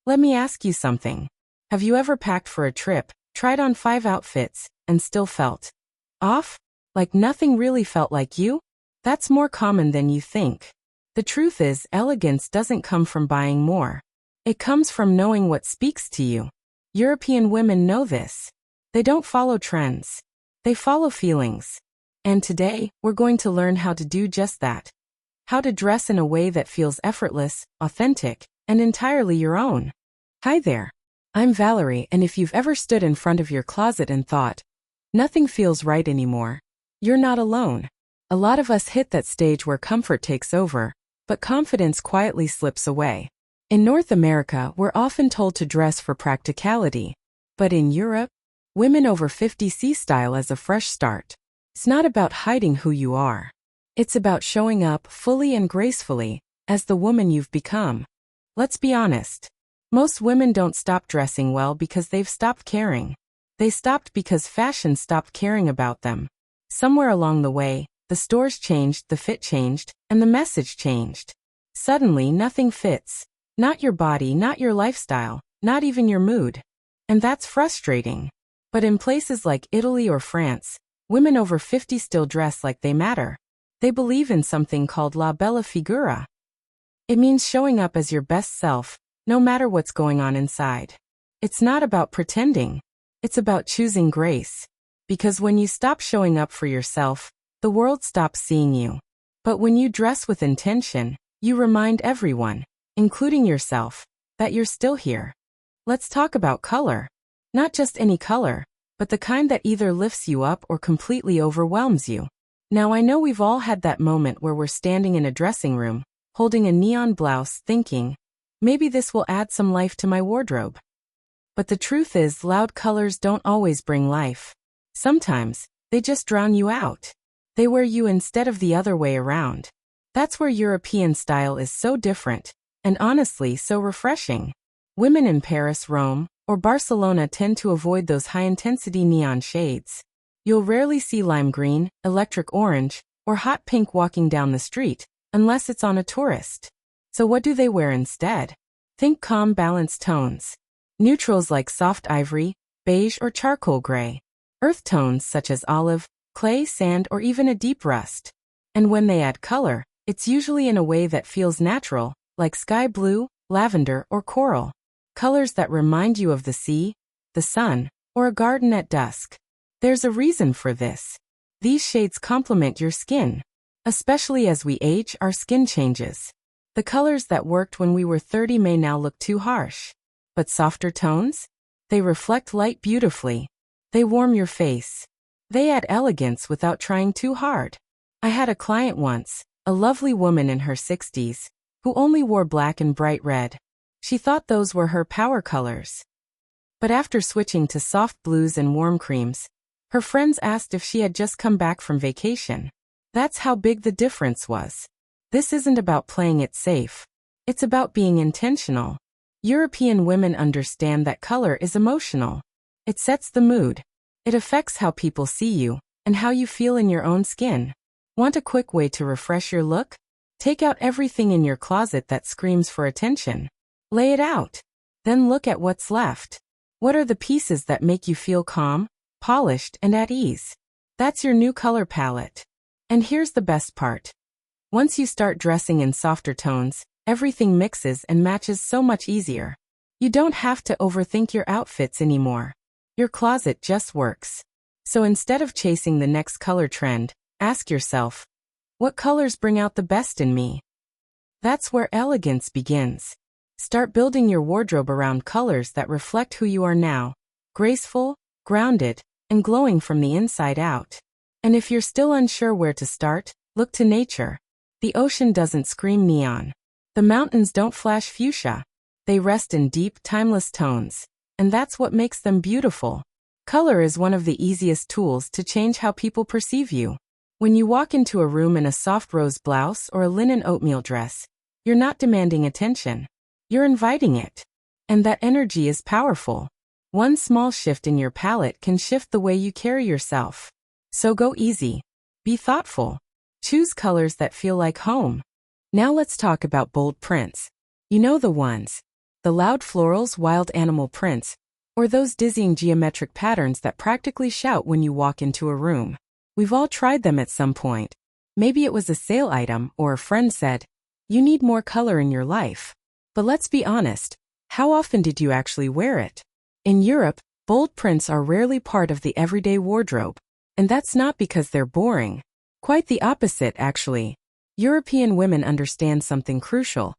Let me ask you something. Have you ever packed for a trip, tried on 5 outfits, and still felt off? Like nothing really felt like you? That's more common than you think. The truth is, elegance doesn't come from buying more. It comes from knowing what speaks to you. European women know this. They don't follow trends. They follow feelings. And today, we're going to learn how to do just that. How to dress in a way that feels effortless, authentic, and entirely your own. Hi there. I'm Valerie, and if you've ever stood in front of your closet and thought, nothing feels right anymore, you're not alone. A lot of us hit that stage where comfort takes over, but confidence quietly slips away. In North America, we're often told to dress for practicality. But in Europe, women over 50 see style as a fresh start. It's not about hiding who you are. It's about showing up fully and gracefully as the woman you've become. Let's be honest. Most women don't stop dressing well because they've stopped caring. They stopped because fashion stopped caring about them. Somewhere along the way, the stores changed, the fit changed, and the message changed. Suddenly, nothing fits. Not your body, not your lifestyle, not even your mood. And that's frustrating. But in places like Italy or France, women over 50 still dress like they matter. They believe in something called la bella figura. It means showing up as your best self, no matter what's going on inside. It's not about pretending. It's about choosing grace. Because when you stop showing up for yourself, the world stops seeing you. But when you dress with intention, you remind everyone, including yourself, that you're still here. Let's talk about color. Not just any color, but the kind that either lifts you up or completely overwhelms you. Now I know we've all had that moment where we're standing in a dressing room, holding a neon blouse, thinking, maybe this will add some life to my wardrobe. But the truth is, loud colors don't always bring life. Sometimes, they just drown you out. They wear you instead of the other way around. That's where European style is so different, and honestly so refreshing. Women in Paris, Rome, or Barcelona tend to avoid those high-intensity neon shades. You'll rarely see lime green, electric orange, or hot pink walking down the street, unless it's on a tourist. So what do they wear instead? Think calm, balanced tones. Neutrals like soft ivory, beige, or charcoal gray. Earth tones such as olive, clay, sand, or even a deep rust. And when they add color, it's usually in a way that feels natural, like sky blue, lavender, or coral. Colors that remind you of the sea, the sun, or a garden at dusk. There's a reason for this. These shades complement your skin. Especially as we age, our skin changes. The colors that worked when we were 30 may now look too harsh. But softer tones? They reflect light beautifully. They warm your face. They add elegance without trying too hard. I had a client once, a lovely woman in her 60s, who only wore black and bright red. She thought those were her power colors. But after switching to soft blues and warm creams, her friends asked if she had just come back from vacation. That's how big the difference was. This isn't about playing it safe. It's about being intentional. European women understand that color is emotional. It sets the mood. It affects how people see you, and how you feel in your own skin. Want a quick way to refresh your look? Take out everything in your closet that screams for attention. Lay it out. Then look at what's left. What are the pieces that make you feel calm, polished, and at ease? That's your new color palette. And here's the best part. Once you start dressing in softer tones, everything mixes and matches so much easier. You don't have to overthink your outfits anymore. Your closet just works. So instead of chasing the next color trend, ask yourself, what colors bring out the best in me? That's where elegance begins. Start building your wardrobe around colors that reflect who you are now, graceful, grounded, and glowing from the inside out. And if you're still unsure where to start, look to nature. The ocean doesn't scream neon. The mountains don't flash fuchsia. They rest in deep, timeless tones. And that's what makes them beautiful. Color is one of the easiest tools to change how people perceive you. When you walk into a room in a soft rose blouse or a linen oatmeal dress, you're not demanding attention. You're inviting it. And that energy is powerful. One small shift in your palette can shift the way you carry yourself. So go easy. Be thoughtful. Choose colors that feel like home. Now let's talk about bold prints. You know the ones. The loud florals, wild animal prints, or those dizzying geometric patterns that practically shout when you walk into a room. We've all tried them at some point. Maybe it was a sale item or a friend said, "You need more color in your life." But let's be honest, how often did you actually wear it? In Europe, bold prints are rarely part of the everyday wardrobe, and that's not because they're boring. Quite the opposite, actually. European women understand something crucial.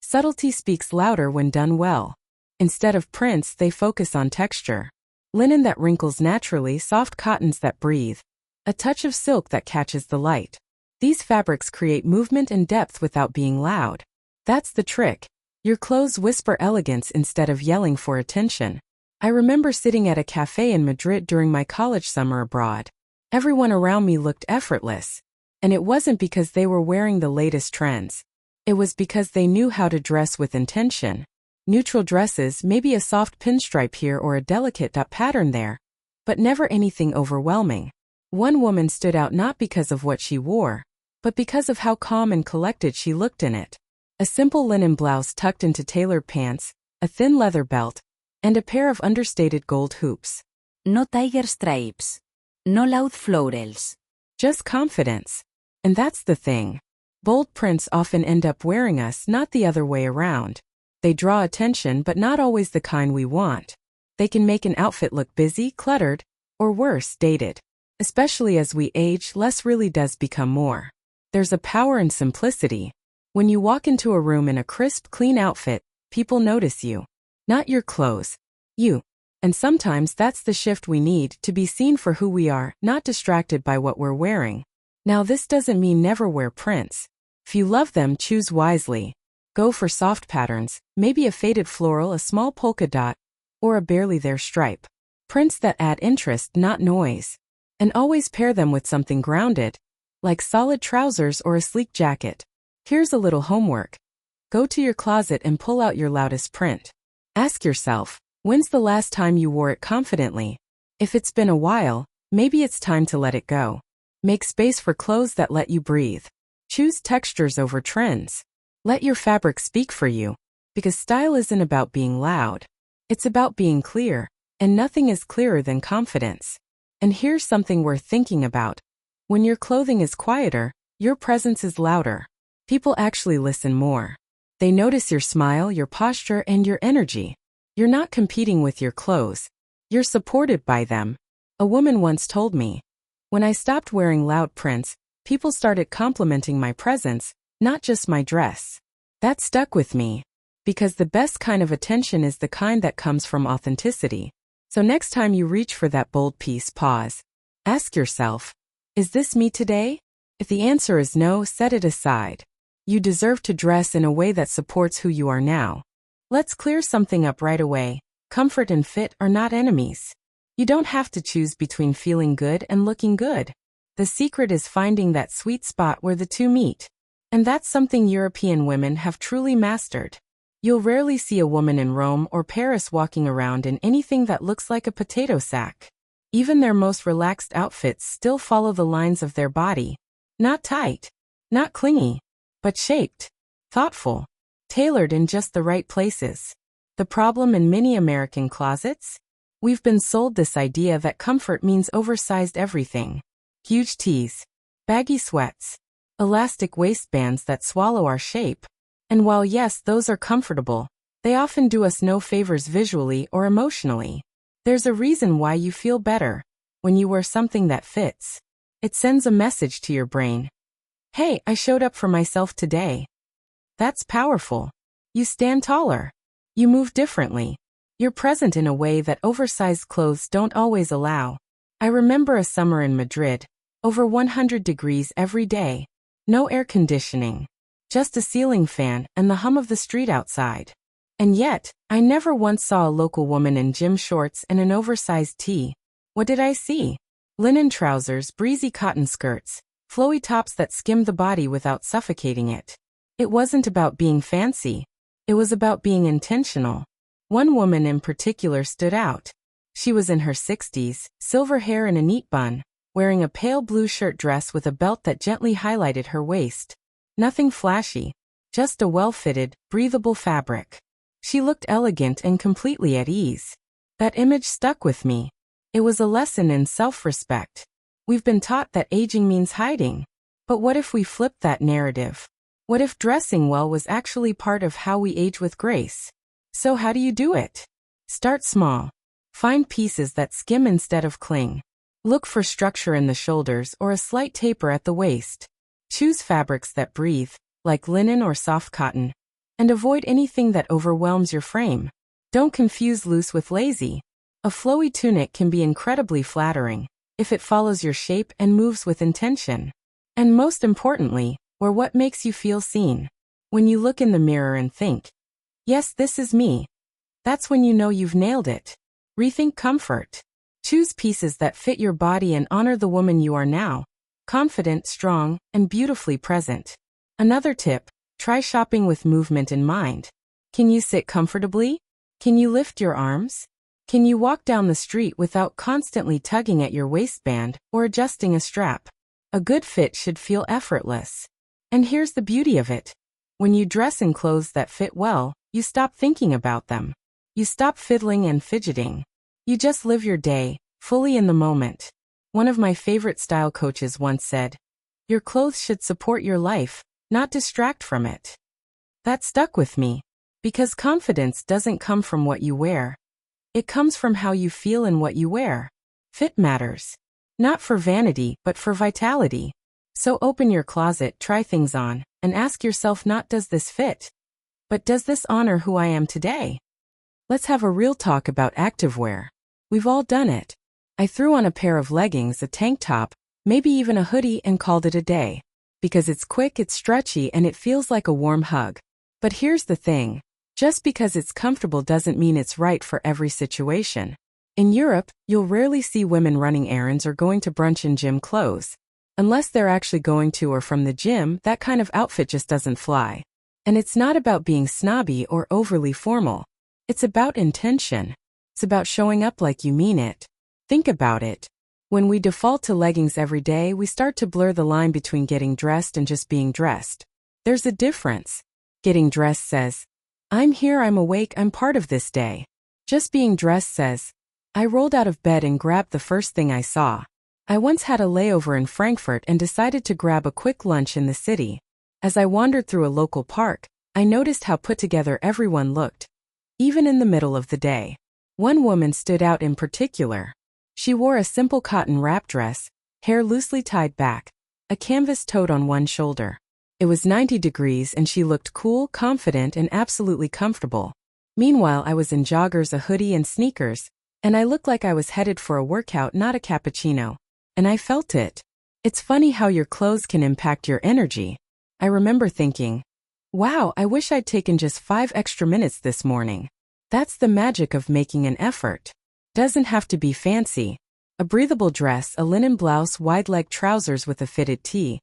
Subtlety speaks louder when done well. Instead of prints, they focus on texture. Linen that wrinkles naturally, soft cottons that breathe. A touch of silk that catches the light. These fabrics create movement and depth without being loud. That's the trick. Your clothes whisper elegance instead of yelling for attention. I remember sitting at a cafe in Madrid during my college summer abroad. Everyone around me looked effortless. And it wasn't because they were wearing the latest trends. It was because they knew how to dress with intention. Neutral dresses, maybe a soft pinstripe here or a delicate dot pattern there, but never anything overwhelming. One woman stood out not because of what she wore, but because of how calm and collected she looked in it. A simple linen blouse tucked into tailored pants, a thin leather belt, and a pair of understated gold hoops. No tiger stripes. No loud florals. Just confidence. And that's the thing. Bold prints often end up wearing us, not the other way around. They draw attention, but not always the kind we want. They can make an outfit look busy, cluttered, or worse, dated. Especially as we age, less really does become more. There's a power in simplicity. When you walk into a room in a crisp, clean outfit, people notice you. Not your clothes. You. And sometimes that's the shift we need, to be seen for who we are, not distracted by what we're wearing. Now this doesn't mean never wear prints. If you love them, choose wisely. Go for soft patterns, maybe a faded floral, a small polka dot, or a barely there stripe. Prints that add interest, not noise. And always pair them with something grounded, like solid trousers or a sleek jacket. Here's a little homework. Go to your closet and pull out your loudest print. Ask yourself, when's the last time you wore it confidently? If it's been a while, maybe it's time to let it go. Make space for clothes that let you breathe. Choose textures over trends. Let your fabric speak for you. Because style isn't about being loud. It's about being clear, and nothing is clearer than confidence. And here's something worth thinking about. When your clothing is quieter, your presence is louder. People actually listen more. They notice your smile, your posture, and your energy. You're not competing with your clothes. You're supported by them. A woman once told me, when I stopped wearing loud prints, people started complimenting my presence, not just my dress. That stuck with me. Because the best kind of attention is the kind that comes from authenticity. So next time you reach for that bold piece, pause. Ask yourself, is this me today? If the answer is no, set it aside. You deserve to dress in a way that supports who you are now. Let's clear something up right away. Comfort and fit are not enemies. You don't have to choose between feeling good and looking good. The secret is finding that sweet spot where the two meet. And that's something European women have truly mastered. You'll rarely see a woman in Rome or Paris walking around in anything that looks like a potato sack. Even their most relaxed outfits still follow the lines of their body. Not tight, not clingy, but shaped, thoughtful, tailored in just the right places. The problem in many American closets? We've been sold this idea that comfort means oversized everything. Huge tees, baggy sweats, elastic waistbands that swallow our shape. And while yes, those are comfortable, they often do us no favors visually or emotionally. There's a reason why you feel better when you wear something that fits. It sends a message to your brain. Hey, I showed up for myself today. That's powerful. You stand taller. You move differently. You're present in a way that oversized clothes don't always allow. I remember a summer in Madrid, over 100 degrees every day. No air conditioning. Just a ceiling fan and the hum of the street outside. And yet, I never once saw a local woman in gym shorts and an oversized tee. What did I see? Linen trousers, breezy cotton skirts, flowy tops that skimmed the body without suffocating it. It wasn't about being fancy. It was about being intentional. One woman in particular stood out. She was in her 60s, silver hair in a neat bun, wearing a pale blue shirt dress with a belt that gently highlighted her waist. Nothing flashy, just a well-fitted, breathable fabric. She looked elegant and completely at ease. That image stuck with me. It was a lesson in self-respect. We've been taught that aging means hiding. But what if we flipped that narrative? What if dressing well was actually part of how we age with grace? So how do you do it? Start small. Find pieces that skim instead of cling. Look for structure in the shoulders or a slight taper at the waist. Choose fabrics that breathe, like linen or soft cotton. And avoid anything that overwhelms your frame. Don't confuse loose with lazy. A flowy tunic can be incredibly flattering if it follows your shape and moves with intention. And most importantly, wear what makes you feel seen. When you look in the mirror and think, yes, this is me, that's when you know you've nailed it. Rethink comfort. Choose pieces that fit your body and honor the woman you are now. Confident, strong, and beautifully present. Another tip, try shopping with movement in mind. Can you sit comfortably? Can you lift your arms? Can you walk down the street without constantly tugging at your waistband or adjusting a strap? A good fit should feel effortless. And here's the beauty of it. When you dress in clothes that fit well, you stop thinking about them. You stop fiddling and fidgeting. You just live your day, fully in the moment. One of my favorite style coaches once said, "Your clothes should support your life, not distract from it." That stuck with me, because confidence doesn't come from what you wear. It comes from how you feel in what you wear. Fit matters. Not for vanity, but for vitality. So open your closet, try things on, and ask yourself not does this fit, but does this honor who I am today? Let's have a real talk about activewear. We've all done it. I threw on a pair of leggings, a tank top, maybe even a hoodie and called it a day. Because it's quick, it's stretchy, and it feels like a warm hug. But here's the thing. Just because it's comfortable doesn't mean it's right for every situation. In Europe, you'll rarely see women running errands or going to brunch in gym clothes. Unless they're actually going to or from the gym, that kind of outfit just doesn't fly. And it's not about being snobby or overly formal. It's about intention. It's about showing up like you mean it. Think about it. When we default to leggings every day, we start to blur the line between getting dressed and just being dressed. There's a difference. Getting dressed says, I'm here, I'm awake, I'm part of this day. Just being dressed says, I rolled out of bed and grabbed the first thing I saw. I once had a layover in Frankfurt and decided to grab a quick lunch in the city. As I wandered through a local park, I noticed how put together everyone looked, even in the middle of the day. One woman stood out in particular. She wore a simple cotton wrap dress, hair loosely tied back, a canvas tote on one shoulder. It was 90 degrees and she looked cool, confident, and absolutely comfortable. Meanwhile, I was in joggers, a hoodie, and sneakers, and I looked like I was headed for a workout, not a cappuccino. And I felt it. It's funny how your clothes can impact your energy. I remember thinking, wow, I wish I'd taken just 5 extra minutes this morning. That's the magic of making an effort. Doesn't have to be fancy. A breathable dress, a linen blouse, wide-leg trousers with a fitted tee.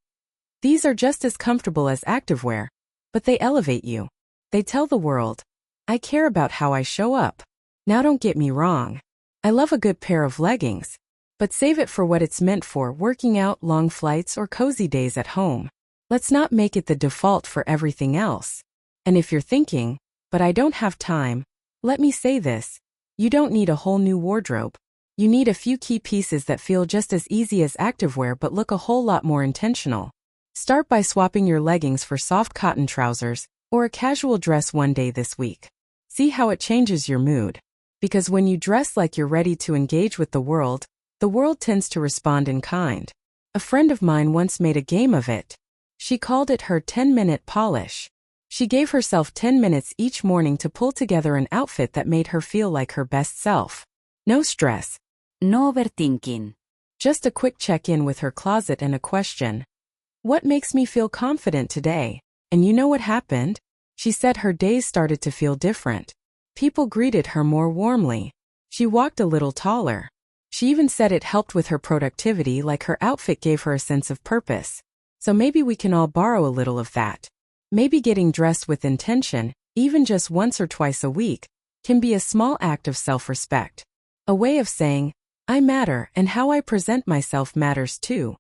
These are just as comfortable as activewear, but they elevate you. They tell the world, I care about how I show up. Now don't get me wrong. I love a good pair of leggings, but save it for what it's meant for, working out, long flights, or cozy days at home. Let's not make it the default for everything else. And if you're thinking, but I don't have time, let me say this. You don't need a whole new wardrobe. You need a few key pieces that feel just as easy as activewear but look a whole lot more intentional. Start by swapping your leggings for soft cotton trousers or a casual dress one day this week. See how it changes your mood. Because when you dress like you're ready to engage with the world tends to respond in kind. A friend of mine once made a game of it. She called it her 10-minute polish. She gave herself 10 minutes each morning to pull together an outfit that made her feel like her best self. No stress. No overthinking. Just a quick check-in with her closet and a question. What makes me feel confident today? And you know what happened? She said her days started to feel different. People greeted her more warmly. She walked a little taller. She even said it helped with her productivity, like her outfit gave her a sense of purpose. So maybe we can all borrow a little of that. Maybe getting dressed with intention, even just once or twice a week, can be a small act of self-respect. A way of saying, I matter and how I present myself matters too.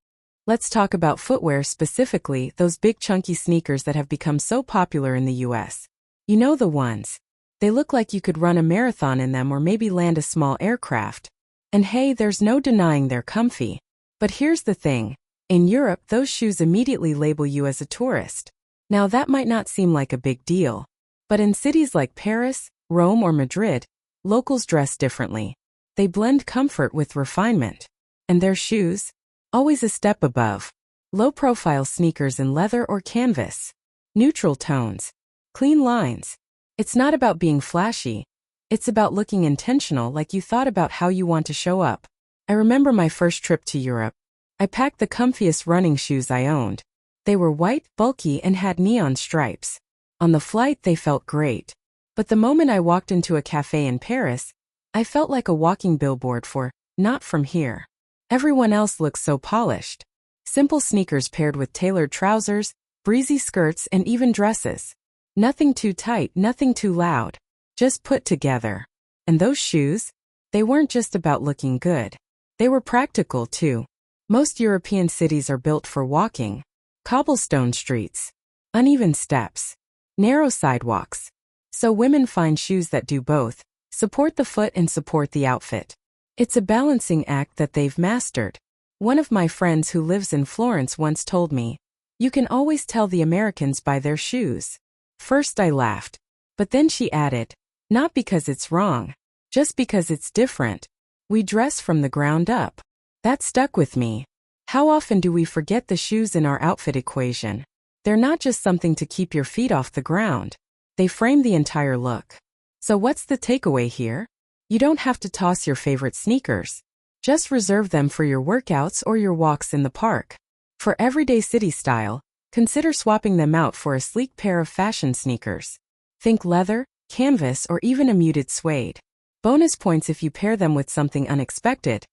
Let's talk about footwear, specifically those big chunky sneakers that have become so popular in the US. You know the ones. They look like you could run a marathon in them or maybe land a small aircraft. And hey, there's no denying they're comfy. But here's the thing. In Europe, those shoes immediately label you as a tourist. Now that might not seem like a big deal. But in cities like Paris, Rome, or Madrid, locals dress differently. They blend comfort with refinement. And their shoes? Always a step above. Low-profile sneakers in leather or canvas. Neutral tones. Clean lines. It's not about being flashy. It's about looking intentional, like you thought about how you want to show up. I remember my first trip to Europe. I packed the comfiest running shoes I owned. They were white, bulky, and had neon stripes. On the flight, they felt great. But the moment I walked into a cafe in Paris, I felt like a walking billboard for, "Not from here." Everyone else looked so polished. Simple sneakers paired with tailored trousers, breezy skirts, and even dresses. Nothing too tight, nothing too loud. Just put together. And those shoes? They weren't just about looking good. They were practical too. Most European cities are built for walking. Cobblestone streets. Uneven steps. Narrow sidewalks. So women find shoes that do both, support the foot and support the outfit. It's a balancing act that they've mastered. One of my friends who lives in Florence once told me, "You can always tell the Americans by their shoes." First I laughed. But then she added, "Not because it's wrong, just because it's different. We dress from the ground up." That stuck with me. How often do we forget the shoes in our outfit equation? They're not just something to keep your feet off the ground. They frame the entire look. So what's the takeaway here? You don't have to toss your favorite sneakers. Just reserve them for your workouts or your walks in the park. For everyday city style, consider swapping them out for a sleek pair of fashion sneakers. Think leather, canvas, or even a muted suede. Bonus points if you pair them with something unexpected,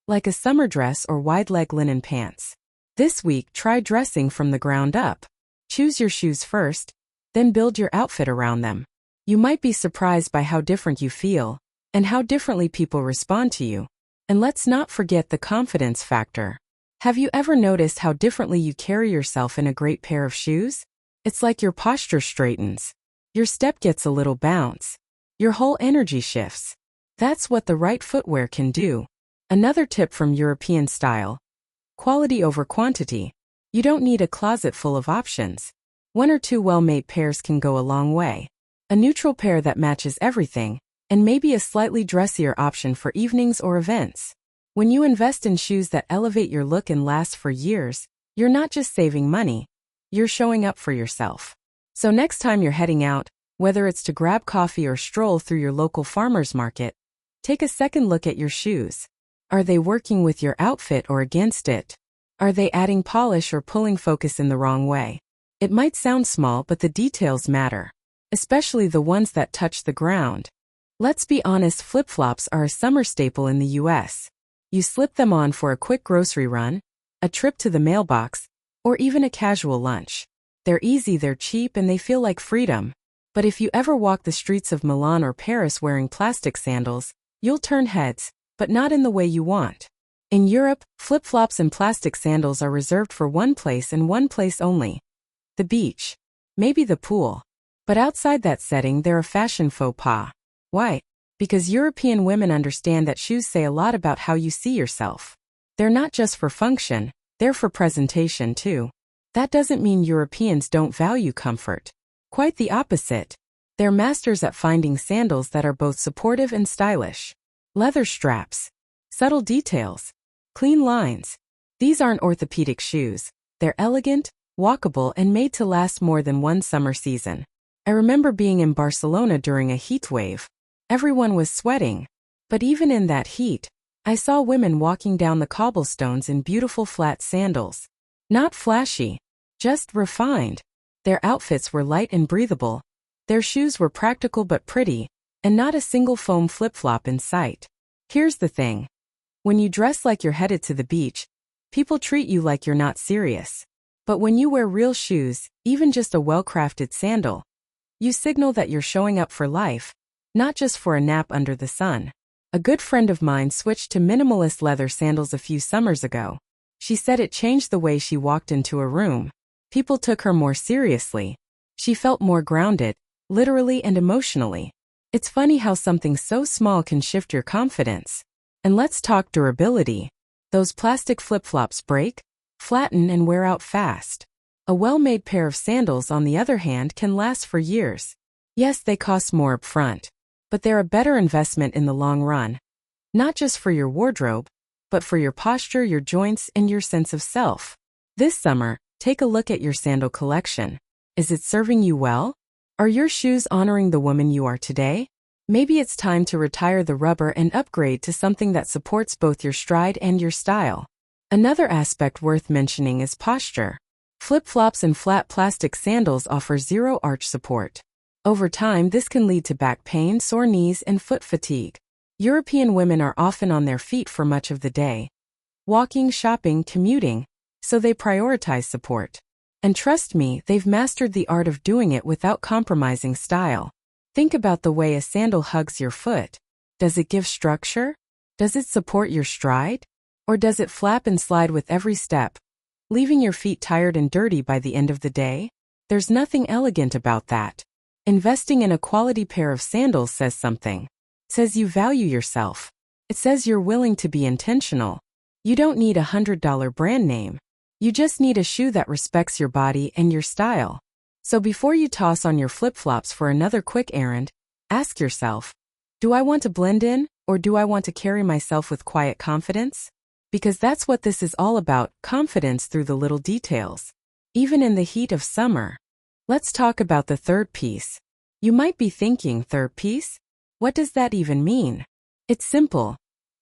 like a summer dress or wide-leg linen pants. This week, try dressing from the ground up. Choose your shoes first, then build your outfit around them. You might be surprised by how different you feel, and how differently people respond to you. And let's not forget the confidence factor. Have you ever noticed how differently you carry yourself in a great pair of shoes? It's like your posture straightens. Your step gets a little bounce. Your whole energy shifts. That's what the right footwear can do. Another tip from European style. Quality over quantity. You don't need a closet full of options. One or two well-made pairs can go a long way. A neutral pair that matches everything, and maybe a slightly dressier option for evenings or events. When you invest in shoes that elevate your look and last for years, you're not just saving money, you're showing up for yourself. So next time you're heading out, whether it's to grab coffee or stroll through your local farmer's market, take a second look at your shoes. Are they working with your outfit or against it? Are they adding polish or pulling focus in the wrong way? It might sound small, but the details matter, especially the ones that touch the ground. Let's be honest, flip-flops are a summer staple in the US. You slip them on for a quick grocery run, a trip to the mailbox, or even a casual lunch. They're easy, they're cheap, and they feel like freedom. But if you ever walk the streets of Milan or Paris wearing plastic sandals, you'll turn heads, but not in the way you want. In Europe, flip-flops and plastic sandals are reserved for one place and one place only. The beach. Maybe the pool. But outside that setting, they're a fashion faux pas. Why? Because European women understand that shoes say a lot about how you see yourself. They're not just for function, they're for presentation too. That doesn't mean Europeans don't value comfort. Quite the opposite. They're masters at finding sandals that are both supportive and stylish. Leather straps. Subtle details. Clean lines. These aren't orthopedic shoes. They're elegant, walkable, and made to last more than one summer season. I remember being in Barcelona during a heatwave. Everyone was sweating. But even in that heat, I saw women walking down the cobblestones in beautiful flat sandals. Not flashy, just refined. Their outfits were light and breathable. Their shoes were practical but pretty, and not a single foam flip-flop in sight. Here's the thing. When you dress like you're headed to the beach, people treat you like you're not serious. But when you wear real shoes, even just a well-crafted sandal, you signal that you're showing up for life, not just for a nap under the sun. A good friend of mine switched to minimalist leather sandals a few summers ago. She said it changed the way she walked into a room. People took her more seriously. She felt more grounded, literally and emotionally. It's funny how something so small can shift your confidence. And let's talk durability. Those plastic flip-flops break, flatten, and wear out fast. A well-made pair of sandals, on the other hand, can last for years. Yes, they cost more up front, but they're a better investment in the long run. Not just for your wardrobe, but for your posture, your joints, and your sense of self. This summer, take a look at your sandal collection. Is it serving you well? Are your shoes honoring the woman you are today? Maybe it's time to retire the rubber and upgrade to something that supports both your stride and your style. Another aspect worth mentioning is posture. Flip-flops and flat plastic sandals offer zero arch support. Over time, this can lead to back pain, sore knees, and foot fatigue. European women are often on their feet for much of the day, walking, shopping, commuting, so they prioritize support. And trust me, they've mastered the art of doing it without compromising style. Think about the way a sandal hugs your foot. Does it give structure? Does it support your stride? Or does it flap and slide with every step, leaving your feet tired and dirty by the end of the day? There's nothing elegant about that. Investing in a quality pair of sandals says something. It says you value yourself. It says you're willing to be intentional. You don't need a $100 brand name. You just need a shoe that respects your body and your style. So before you toss on your flip-flops for another quick errand, ask yourself, do I want to blend in, or do I want to carry myself with quiet confidence? Because that's what this is all about, confidence through the little details. Even in the heat of summer. Let's talk about the third piece. You might be thinking, third piece? What does that even mean? It's simple.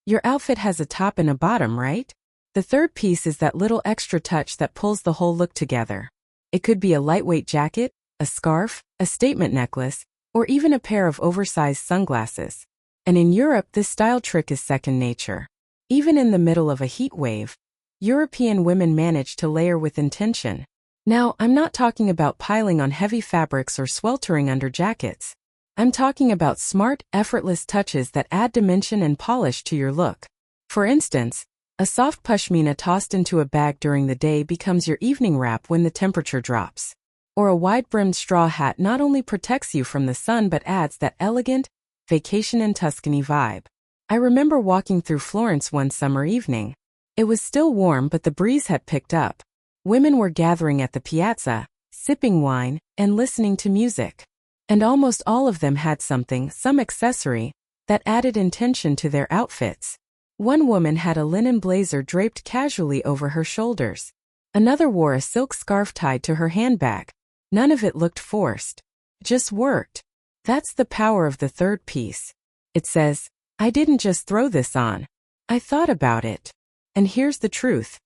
Your outfit has a top and a bottom, right? The third piece is that little extra touch that pulls the whole look together. It could be a lightweight jacket, a scarf, a statement necklace, or even a pair of oversized sunglasses. And in Europe, this style trick is second nature. Even in the middle of a heat wave, European women manage to layer with intention. Now, I'm not talking about piling on heavy fabrics or sweltering under jackets. I'm talking about smart, effortless touches that add dimension and polish to your look. For instance, a soft pashmina tossed into a bag during the day becomes your evening wrap when the temperature drops. Or a wide-brimmed straw hat not only protects you from the sun but adds that elegant, vacation in Tuscany vibe. I remember walking through Florence one summer evening. It was still warm, but the breeze had picked up. Women were gathering at the piazza, sipping wine, and listening to music. And almost all of them had something, some accessory, that added intention to their outfits. One woman had a linen blazer draped casually over her shoulders. Another wore a silk scarf tied to her handbag. None of it looked forced. It just worked. That's the power of the third piece. It says, I didn't just throw this on. I thought about it. And here's the truth.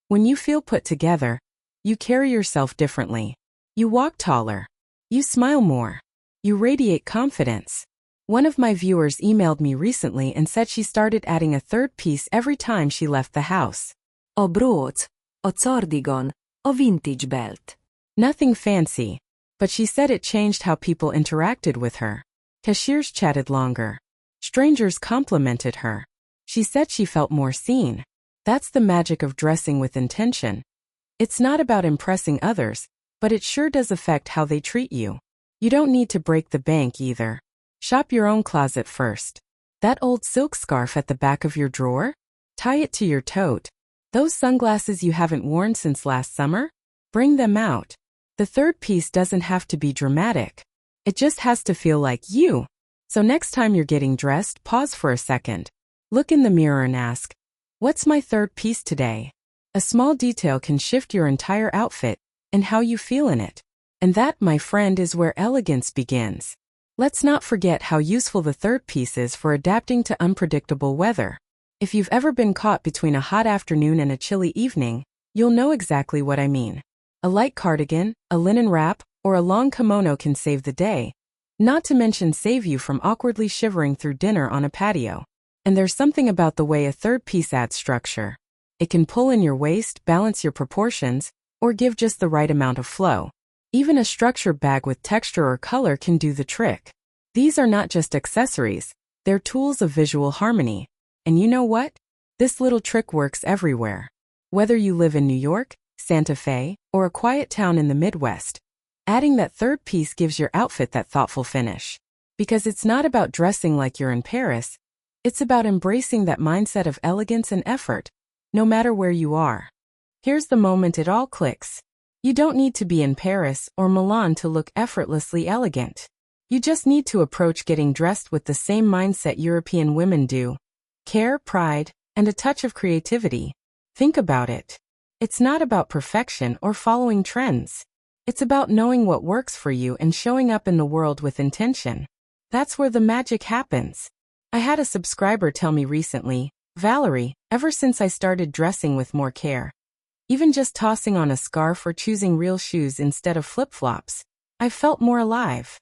When you feel put together, you carry yourself differently. You walk taller. You smile more. You radiate confidence. One of my viewers emailed me recently and said she started adding a third piece every time she left the house. A brooch, a cardigan, a vintage belt. Nothing fancy, but she said it changed how people interacted with her. Cashiers chatted longer. Strangers complimented her. She said she felt more seen. That's the magic of dressing with intention. It's not about impressing others, but it sure does affect how they treat you. You don't need to break the bank either. Shop your own closet first. That old silk scarf at the back of your drawer? Tie it to your tote. Those sunglasses you haven't worn since last summer? Bring them out. The third piece doesn't have to be dramatic. It just has to feel like you. So next time you're getting dressed, pause for a second. Look in the mirror and ask, what's my third piece today? A small detail can shift your entire outfit and how you feel in it. And that, my friend, is where elegance begins. Let's not forget how useful the third piece is for adapting to unpredictable weather. If you've ever been caught between a hot afternoon and a chilly evening, you'll know exactly what I mean. A light cardigan, a linen wrap, or a long kimono can save the day, not to mention save you from awkwardly shivering through dinner on a patio. And there's something about the way a third piece adds structure. It can pull in your waist, balance your proportions, or give just the right amount of flow. Even a structured bag with texture or color can do the trick. These are not just accessories, they're tools of visual harmony. And you know what? This little trick works everywhere. Whether you live in New York, Santa Fe, or a quiet town in the Midwest, adding that third piece gives your outfit that thoughtful finish. Because it's not about dressing like you're in Paris. It's about embracing that mindset of elegance and effort, no matter where you are. Here's the moment it all clicks. You don't need to be in Paris or Milan to look effortlessly elegant. You just need to approach getting dressed with the same mindset European women do. Care, pride, and a touch of creativity. Think about it. It's not about perfection or following trends. It's about knowing what works for you and showing up in the world with intention. That's where the magic happens. I had a subscriber tell me recently, "Valerie, ever since I started dressing with more care, even just tossing on a scarf or choosing real shoes instead of flip-flops, I felt more alive."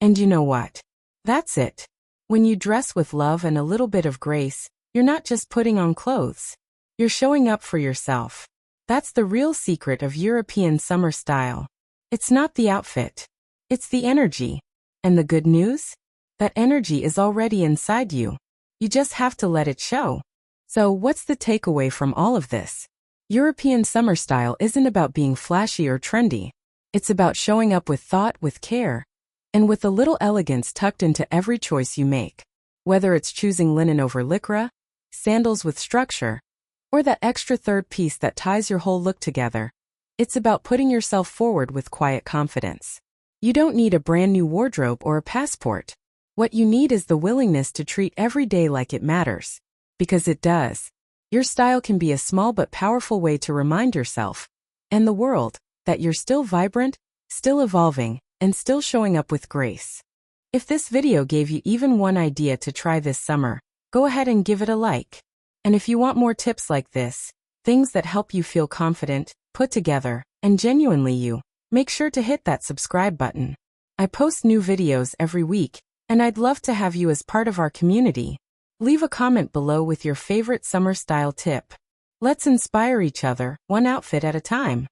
And you know what? That's it. When you dress with love and a little bit of grace, you're not just putting on clothes. You're showing up for yourself. That's the real secret of European summer style. It's not the outfit. It's the energy. And the good news? That energy is already inside you. You just have to let it show. So what's the takeaway from all of this? European summer style isn't about being flashy or trendy. It's about showing up with thought, with care, and with a little elegance tucked into every choice you make. Whether it's choosing linen over lycra, sandals with structure, or that extra third piece that ties your whole look together, it's about putting yourself forward with quiet confidence. You don't need a brand new wardrobe or a passport. What you need is the willingness to treat every day like it matters. Because it does. Your style can be a small but powerful way to remind yourself, and the world, that you're still vibrant, still evolving, and still showing up with grace. If this video gave you even one idea to try this summer, go ahead and give it a like. And if you want more tips like this, things that help you feel confident, put together, and genuinely you, make sure to hit that subscribe button. I post new videos every week, and I'd love to have you as part of our community. Leave a comment below with your favorite summer style tip. Let's inspire each other, one outfit at a time.